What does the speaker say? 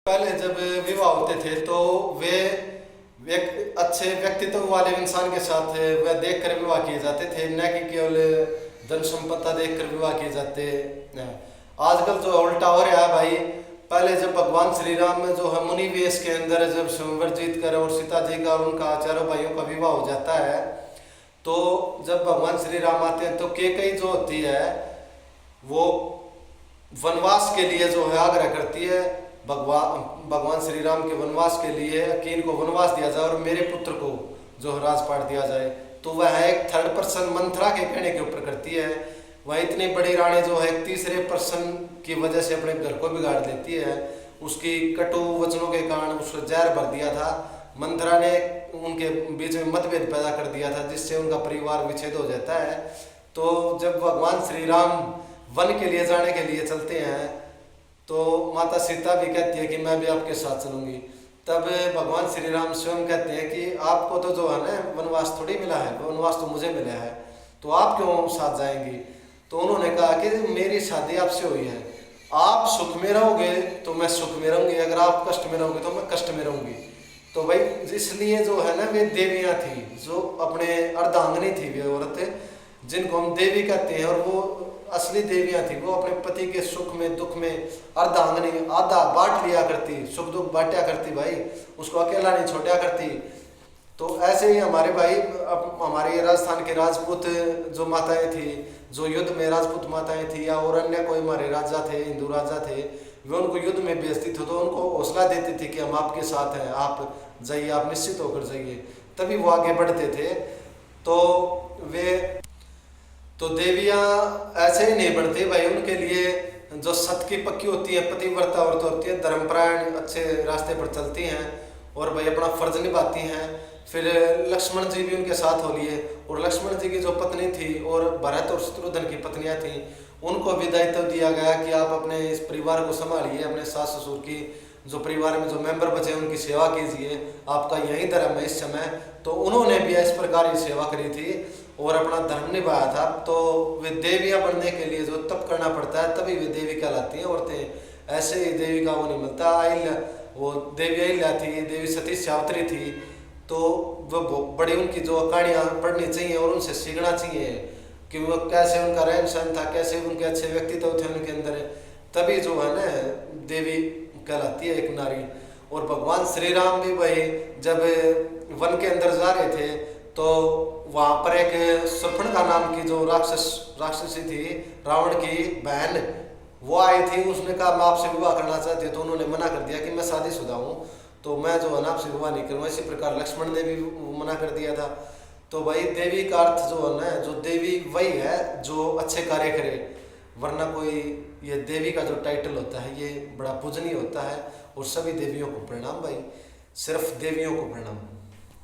पहले जब विवाह होते थे तो वे एक अच्छे व्यक्तित्व वाले इंसान के साथ वह देखकर विवाह किए जाते थे, न कि केवल धन संपत्ति देखकर विवाह किए जाते हैं। आजकल जो उल्टा हो रहा है भाई, पहले जब भगवान श्री राम जो है मुनि वेश के अंदर जब स्वयंवर जीत कर और सीता जी का और उनका चारों भाइयों का विवाह हो जाता है, तो जब भगवान श्री राम आते हैं तो केकई जो होती है वो वनवास के लिए जो है आग्रह करती है भगवान श्री राम के वनवास के लिए कि इनको वनवास दिया जाए और मेरे पुत्र को जो है राजपाट दिया जाए। तो वह एक थर्ड पर्सन मंथरा के कहने के ऊपर करती है। वह इतनी बड़ी रानी जो है तीसरे पर्सन की वजह से अपने घर को बिगाड़ देती है। उसकी कटु वचनों के कारण उसको जहर भर दिया था। मंथरा ने उनके बीच में मतभेद पैदा कर दिया था, जिससे उनका परिवार विच्छेद हो जाता है। तो जब भगवान श्री राम वन के लिए जाने के लिए चलते हैं तो माता सीता भी कहती है कि मैं भी आपके साथ चलूंगी। तब भगवान श्री राम स्वयं कहते हैं कि आपको तो जो है ना वनवास थोड़ी मिला है, वनवास तो मुझे मिला है, तो आप क्यों साथ जाएंगी। तो उन्होंने कहा कि मेरी शादी आपसे हुई है, आप सुख में रहोगे तो मैं सुख में रहूंगी, अगर आप कष्ट में रहोगे तो मैं कष्ट में रहूंगी। तो भाई इसलिए जो है ना वे देवियाँ थी, जो अपने अर्धांगिनी थी, वे औरतें जिनको हम देवी कहते हैं, और वो असली देवियाँ थी। वो अपने पति के सुख में दुख में अर्धांगिनी आधा बांट लिया करती, सुख दुख बांटा करती भाई, उसको अकेला नहीं छोड़ा करती। तो ऐसे ही हमारे भाई अब हमारे राजस्थान के राजपूत जो माताएं थी, जो युद्ध में राजपूत माताएं थी या और अन्य कोई हमारे राजा थे, हिंदू राजा थे, वे उनको युद्ध में भेजती थे तो उनको हौसला देती थी कि हम आपके साथ हैं, आप जाइए, आप निश्चित होकर जाइए, तभी वो आगे बढ़ते थे। तो देवियाँ ऐसे ही नहीं बढ़ती भाई, उनके लिए जो सत की पक्की होती है, पतिव्रता औरत होती है, धर्मपरायण अच्छे रास्ते पर चलती हैं और भाई अपना फर्ज निभाती हैं। फिर लक्ष्मण जी भी उनके साथ हो लिए, और लक्ष्मण जी की जो पत्नी थी और भरत और शत्रुघ्न की पत्नियां थीं, उनको भी दायित्व दिया गया कि आप अपने इस परिवार को संभालिए, अपने सास ससुर की जो परिवार में जो मेंबर बचे उनकी सेवा कीजिए, आपका यही धर्म है इस समय। तो उन्होंने भी इस प्रकार की सेवा करी थी और अपना धर्म निभाया था। तो वे देवियाँ बनने के लिए जो तप करना पड़ता है तभी वे देवी कहलाती हैं औरतें। ऐसे ही देवी का वो नहीं मिलता। अहिल्या, वो देवी अहिल्या थी, देवी सती सावित्री थी, तो वो बड़ी उनकी जो कहानियाँ पढ़नी चाहिए और उनसे सीखना चाहिए कि वो कैसे उनका रहन सहन था, कैसे उनके अच्छे व्यक्तित्व थे उनके अंदर, तभी जो है ना देवी कहलाती है एक नारी। और भगवान श्री राम भी भाई जब वन के अंदर जा रहे थे तो वहाँ पर एक शूर्पणखा नाम की जो राक्षसी थी, रावण की बहन, वो आई थी। उसने कहा मैं आपसे विवाह करना चाहती हूँ, तो उन्होंने मना कर दिया कि मैं शादीशुदा हूँ, तो मैं जो है ना आपसे विवाह नहीं करूँगा। इसी प्रकार लक्ष्मण ने भी मना कर दिया था। तो भाई देवी का अर्थ जो है ना, जो देवी वही है जो अच्छे कार्य करे, वरना कोई ये देवी का जो टाइटल होता है ये बड़ा पूजनीय होता है। और सभी देवियों को प्रणाम भाई, सिर्फ देवियों को प्रणाम।